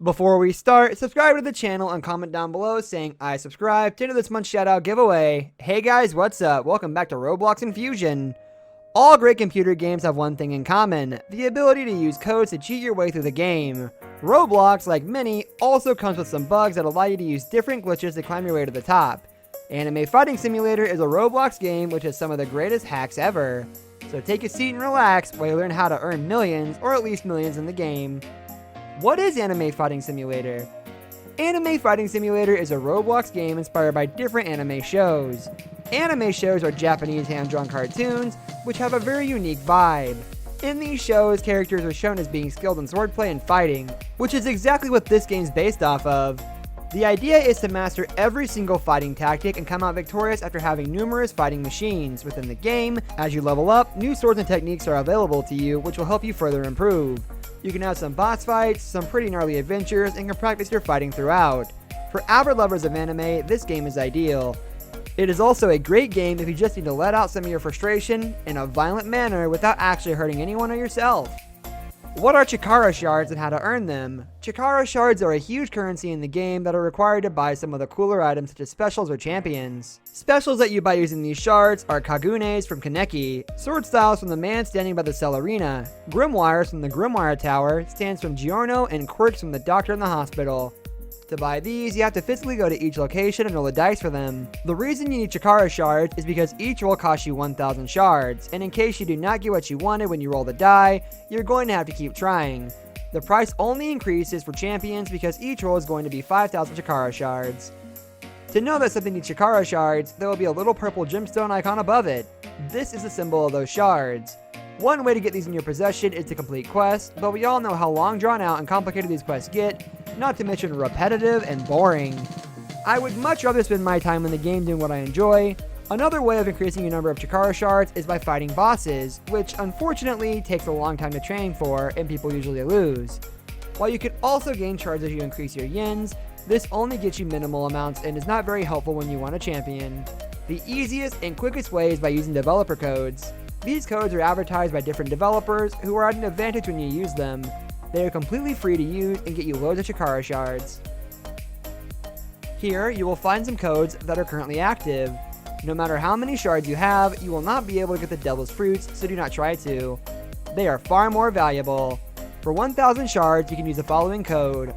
Before we start, subscribe to the channel and comment down below saying I subscribe to enter this month's shoutout giveaway. Hey guys, what's up? Welcome back to Roblox Infusion. All great computer games have one thing in common, the ability to use codes to cheat your way through the game. Roblox, like many, also comes with some bugs that allow you to use different glitches to climb your way to the top. Anime Fighting Simulator is a Roblox game which has some of the greatest hacks ever. So take a seat and relax while you learn how to earn millions, or at least millions in the game. What is Anime Fighting Simulator? Anime Fighting Simulator is a Roblox game inspired by different anime shows. Anime shows are Japanese hand-drawn cartoons, which have a very unique vibe. In these shows, characters are shown as being skilled in swordplay and fighting, which is exactly what this game's based off of. The idea is to master every single fighting tactic and come out victorious after having numerous fighting machines. Within the game, as you level up, new swords and techniques are available to you, which will help you further improve. You can have some boss fights, some pretty gnarly adventures, and can practice your fighting throughout. For avid lovers of anime, this game is ideal. It is also a great game if you just need to let out some of your frustration in a violent manner without actually hurting anyone or yourself. What are Chikara shards and how to earn them? Chikara shards are a huge currency in the game that are required to buy some of the cooler items such as specials or champions. Specials that you buy using these shards are Kagunes from Kaneki, sword styles from the man standing by the cell arena, grimoires from the grimoire tower, stands from Giorno, and quirks from the doctor in the hospital. To buy these, you have to physically go to each location and roll the dice for them. The reason you need Chikara shards is because each roll costs you 1,000 shards, and in case you do not get what you wanted when you roll the die, you're going to have to keep trying. The price only increases for champions because each roll is going to be 5,000 Chikara shards. To know that something needs Chikara shards, there will be a little purple gemstone icon above it. This is a symbol of those shards. One way to get these in your possession is to complete quests, but we all know how long drawn out and complicated these quests get, not to mention repetitive and boring. I would much rather spend my time in the game doing what I enjoy. Another way of increasing your number of Chikara shards is by fighting bosses, which unfortunately takes a long time to train for and people usually lose. While you can also gain shards as you increase your yens, this only gets you minimal amounts and is not very helpful when you want a champion. The easiest and quickest way is by using developer codes. These codes are advertised by different developers who are at an advantage when you use them. They are completely free to use and get you loads of Chikara shards. Here, you will find some codes that are currently active. No matter how many shards you have, you will not be able to get the devil's fruits, so do not try to. They are far more valuable. For 1,000 shards, you can use the following code: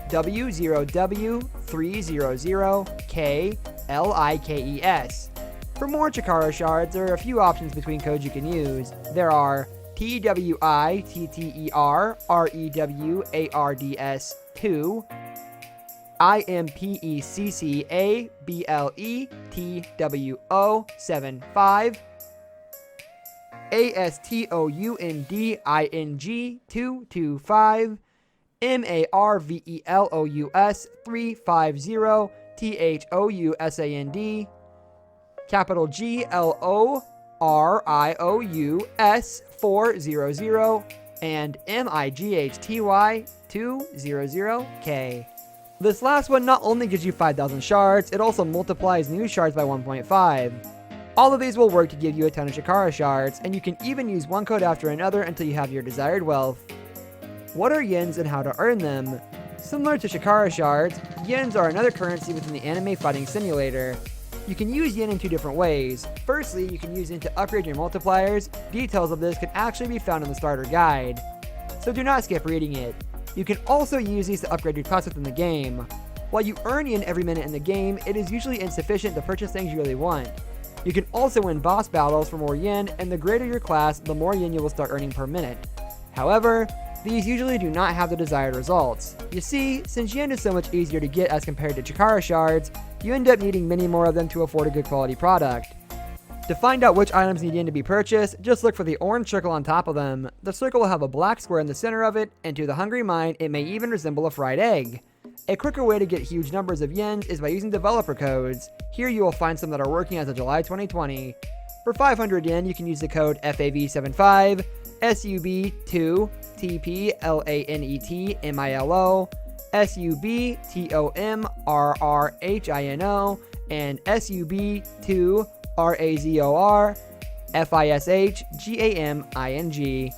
W0W300KLIKES. For more Chikara shards, there are a few options between codes you can use. There are TWITTERREWARDS2, IMPECCABLETWO75, ASTOUNDING225, MARVELOUS350, THOUSAND, capital GLORIOUS 400, and MIGHTY 200K. This last one not only gives you 5,000 shards, it also multiplies new shards by 1.5. All of these will work to give you a ton of Chikara shards, and you can even use one code after another until you have your desired wealth. What are yens and how to earn them? Similar to Chikara shards, yens are another currency within the Anime Fighting Simulator. You can use yen in two different ways. Firstly, you can use yen to upgrade your multipliers. Details of this can actually be found in the starter guide, so do not skip reading it. You can also use these to upgrade your class within the game. While you earn yen every minute in the game, it is usually insufficient to purchase things you really want. You can also win boss battles for more yen, and the greater your class, the more yen you will start earning per minute. However, these usually do not have the desired results. You see, since yen is so much easier to get as compared to Chikara shards, you end up needing many more of them to afford a good quality product. To find out which items need yen to be purchased, just look for the orange circle on top of them. The circle will have a black square in the center of it, and to the hungry mind, it may even resemble a fried egg. A quicker way to get huge numbers of yens is by using developer codes. Here you will find some that are working as of July 2020. For 500 yen, you can use the code FAV75, SUB2, TPLANETMILO, SUBTOMRRHINO, and SUB2RAZOR, FISHGAMING.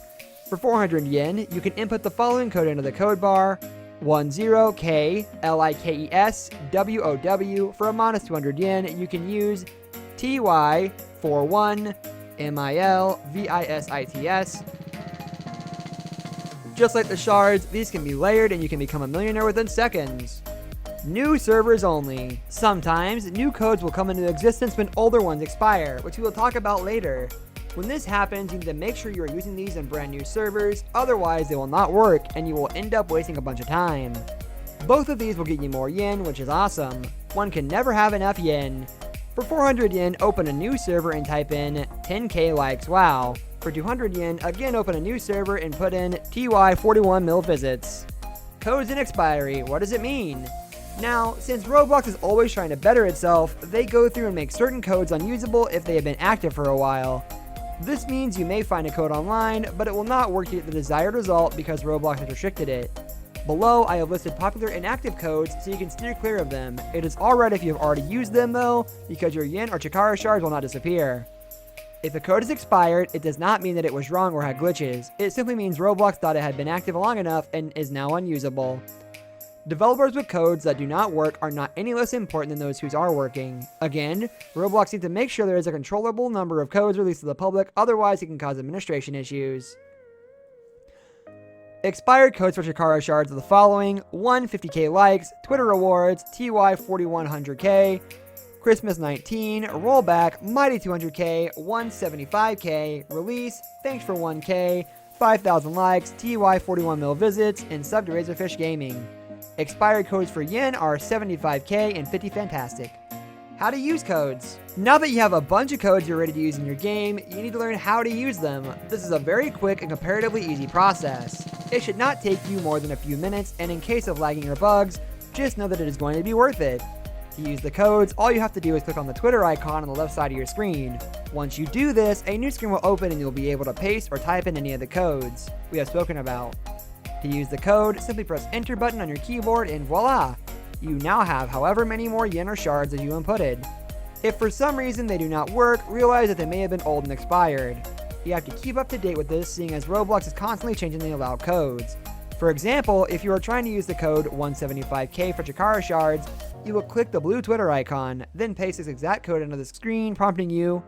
For 400 yen, you can input the following code into the code bar: 10KLIKESWOW for a modest 200 yen. You can use TY41MILVISITS. Just like the shards, these can be layered and you can become a millionaire within seconds. New servers only. Sometimes, new codes will come into existence when older ones expire, which we will talk about later. When this happens, you need to make sure you are using these in brand new servers, otherwise they will not work and you will end up wasting a bunch of time. Both of these will get you more yen, which is awesome. One can never have enough yen. For 400 yen, open a new server and type in 10k likes wow. For 200 yen, again open a new server and put in TY41mil visits. Codes and expiry, what does it mean? Now, since Roblox is always trying to better itself, they go through and make certain codes unusable if they have been active for a while. This means you may find a code online, but it will not work to get the desired result because Roblox has restricted it. Below, I have listed popular inactive codes so you can steer clear of them. It is alright if you have already used them though, because your yen or Chikara shards will not disappear. If a code is expired, it does not mean that it was wrong or had glitches. It simply means Roblox thought it had been active long enough and is now unusable. Developers with codes that do not work are not any less important than those whose are working. Again, Roblox needs to make sure there is a controllable number of codes released to the public, otherwise it can cause administration issues. Expired codes for Chikara shards are the following: 150k likes, Twitter rewards, TY4100k, Christmas 19, rollback, Mighty 200k, 175k, release, thanks for 1k, 5,000 likes, TY41mil visits, and sub to Razorfish Gaming. Expired codes for yen are 75k and 50 fantastic. How to use codes. Now that you have a bunch of codes you're ready to use in your game, you need to learn how to use them. This is a very quick and comparatively easy process. It should not take you more than a few minutes, and in case of lagging or bugs, just know that it is going to be worth it. To use the codes, all you have to do is click on the Twitter icon on the left side of your screen. Once you do this, a new screen will open and you'll be able to paste or type in any of the codes we have spoken about. To use the code, simply press enter button on your keyboard and voila! You now have however many more yen or shards as you inputted. If for some reason they do not work, realize that they may have been old and expired. You have to keep up to date with this, seeing as Roblox is constantly changing the allowed codes. For example, if you are trying to use the code 175k for Chikara shards, you will click the blue Twitter icon, then paste this exact code into the screen, prompting you.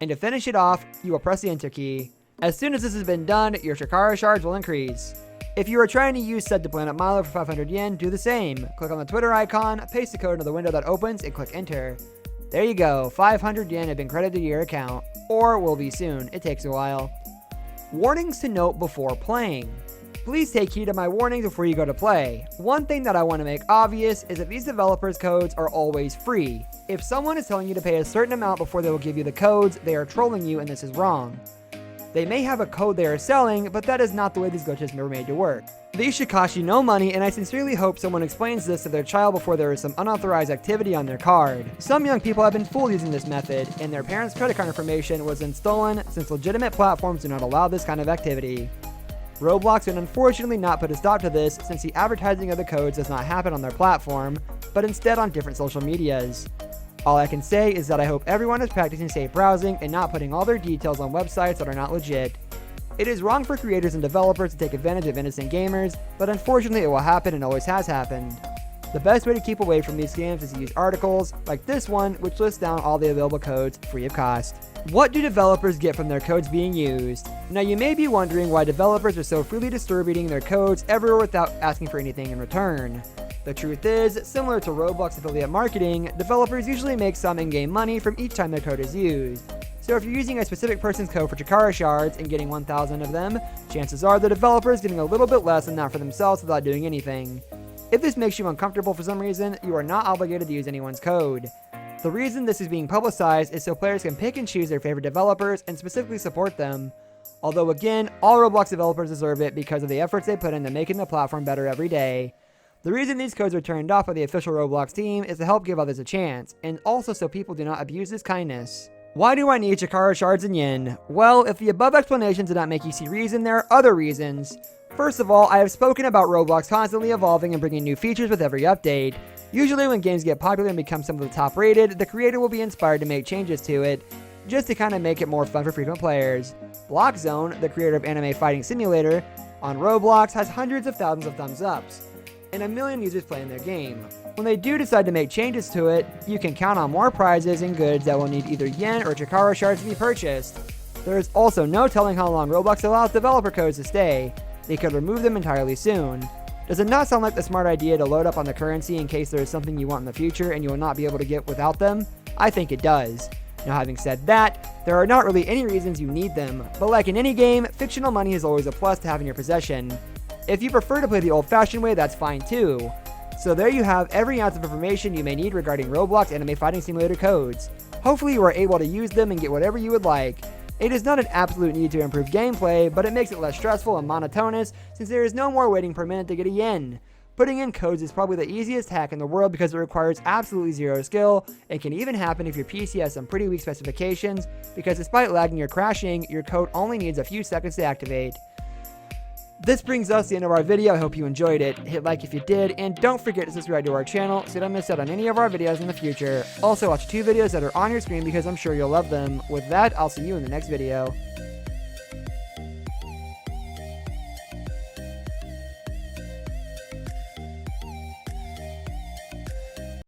And to finish it off, you will press the enter key. As soon as this has been done, your Chikara shards will increase. If you are trying to use Set to Planet Milo for 500 yen, do the same. Click on the Twitter icon, paste the code into the window that opens, and click enter. There you go, 500 yen have been credited to your account. Or will be soon, it takes a while. Warnings to note before playing. Please take heed of my warnings before you go to play. One thing that I want to make obvious is that these developers' codes are always free. If someone is telling you to pay a certain amount before they will give you the codes, they are trolling you and this is wrong. They may have a code they are selling, but that is not the way these glitches were made to work. These should cost you no money, and I sincerely hope someone explains this to their child before there is some unauthorized activity on their card. Some young people have been fooled using this method, and their parents' credit card information was then stolen since legitimate platforms do not allow this kind of activity. Roblox would unfortunately not put a stop to this since the advertising of the codes does not happen on their platform, but instead on different social medias. All I can say is that I hope everyone is practicing safe browsing and not putting all their details on websites that are not legit. It is wrong for creators and developers to take advantage of innocent gamers, but unfortunately it will happen and always has happened. The best way to keep away from these scams is to use articles like this one, which lists down all the available codes free of cost. What do developers get from their codes being used? Now you may be wondering why developers are so freely distributing their codes everywhere without asking for anything in return. The truth is, similar to Roblox affiliate marketing, developers usually make some in-game money from each time their code is used. So if you're using a specific person's code for Chikara shards and getting 1,000 of them, chances are the developer is getting a little bit less than that for themselves without doing anything. If this makes you uncomfortable for some reason, you are not obligated to use anyone's code. The reason this is being publicized is so players can pick and choose their favorite developers and specifically support them. Although again, all Roblox developers deserve it because of the efforts they put into making the platform better every day. The reason these codes are turned off by the official Roblox team is to help give others a chance, and also so people do not abuse this kindness. Why do I need Chikara shards and yen? Well, if the above explanations did not make you see reason, there are other reasons. First of all, I have spoken about Roblox constantly evolving and bringing new features with every update. Usually when games get popular and become some of the top rated, the creator will be inspired to make changes to it, just to kind of make it more fun for frequent players. Block Zone, the creator of Anime Fighting Simulator, on Roblox has hundreds of thousands of thumbs ups, and 1 million users playing their game. When they do decide to make changes to it, you can count on more prizes and goods that will need either yen or Chikara shards to be purchased. There is also no telling how long Roblox allows developer codes to stay. They could remove them entirely soon. Does it not sound like the smart idea to load up on the currency in case there is something you want in the future and you will not be able to get without them? I think it does. Now, having said that, there are not really any reasons you need them, but like in any game, fictional money is always a plus to have in your possession. If you prefer to play the old-fashioned way, that's fine too. So there you have every ounce of information you may need regarding Roblox Anime Fighting Simulator codes. Hopefully you are able to use them and get whatever you would like. It is not an absolute need to improve gameplay, but it makes it less stressful and monotonous since there is no more waiting per minute to get a yen. Putting in codes is probably the easiest hack in the world because it requires absolutely zero skill. It can even happen if your PC has some pretty weak specifications, because despite lagging or crashing, your code only needs a few seconds to activate. This brings us to the end of our video. I hope you enjoyed it. Hit like if you did, and don't forget to subscribe to our channel so you don't miss out on any of our videos in the future. Also, watch 2 videos that are on your screen because I'm sure you'll love them. With that, I'll see you in the next video.